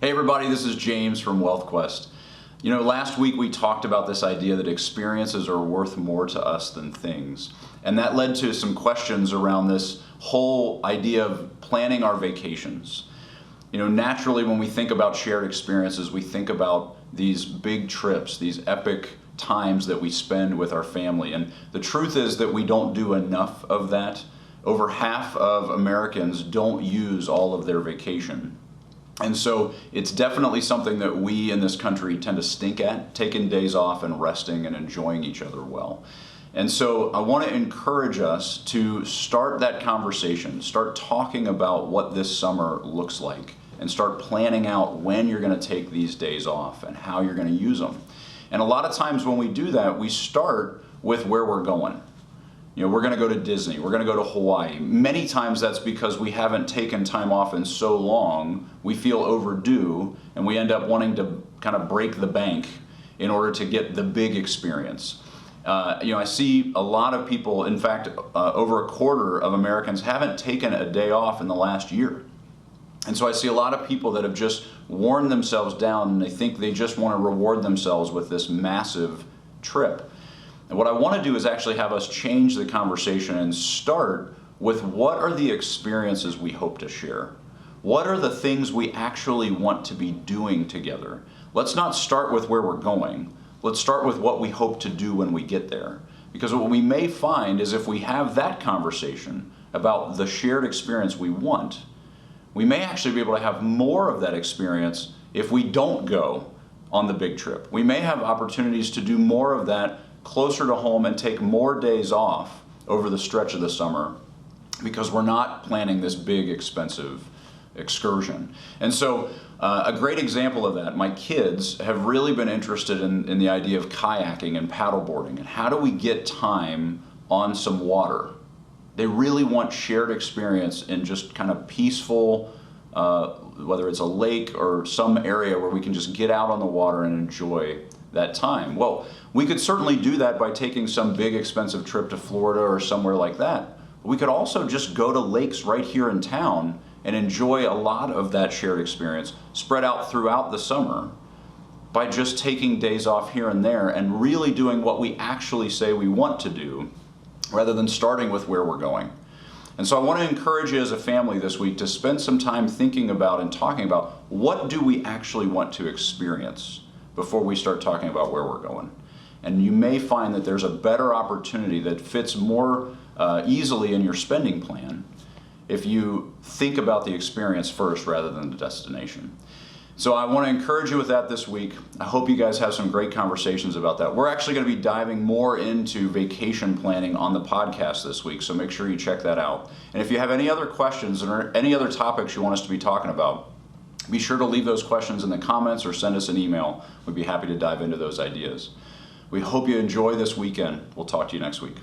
Hey everybody, this is James from Wealthquest. Last week we talked about this idea that experiences are worth more to us than things. And that led to some questions around this whole idea of planning our vacations. Naturally when we think about shared experiences, we think about these big trips, these epic times that we spend with our family. And the truth is that we don't do enough of that. Over half of Americans don't use all of their vacation. And so it's definitely something that we in this country tend to stink at, taking days off and resting and enjoying each other well. And so I want to encourage us to start that conversation, start talking about what this summer looks like, and start planning out when you're going to take these days off and how you're going to use them. And a lot of times when we do that, we start with where we're going. We're going to go to Disney, we're going to go to Hawaii. Many times that's because we haven't taken time off in so long, we feel overdue, and we end up wanting to kind of break the bank in order to get the big experience. I see a lot of people, in fact, over a quarter of Americans haven't taken a day off in the last year. And so I see a lot of people that have just worn themselves down and they think they just want to reward themselves with this massive trip. And what I want to do is actually have us change the conversation and start with what are the experiences we hope to share? What are the things we actually want to be doing together? Let's not start with where we're going. Let's start with what we hope to do when we get there. Because what we may find is if we have that conversation about the shared experience we want, we may actually be able to have more of that experience if we don't go on the big trip. We may have opportunities to do more of that closer to home and take more days off over the stretch of the summer because we're not planning this big expensive excursion. And so a great example of that, my kids have really been interested in the idea of kayaking and paddleboarding and how do we get time on some water. They really want shared experience in just kind of peaceful, whether it's a lake or some area where we can just get out on the water and enjoy that time. Well, we could certainly do that by taking some big expensive trip to Florida or somewhere like that. We could also just go to lakes right here in town and enjoy a lot of that shared experience spread out throughout the summer by just taking days off here and there and really doing what we actually say we want to do rather than starting with where we're going. And so I want to encourage you as a family this week to spend some time thinking about and talking about what do we actually want to experience before we start talking about where we're going. And you may find that there's a better opportunity that fits more easily in your spending plan if you think about the experience first rather than the destination. So I want to encourage you with that this week. I hope you guys have some great conversations about that. We're actually going to be diving more into vacation planning on the podcast this week, so make sure you check that out. And if you have any other questions or any other topics you want us to be talking about, be sure to leave those questions in the comments or send us an email. We'd be happy to dive into those ideas. We hope you enjoy this weekend. We'll talk to you next week.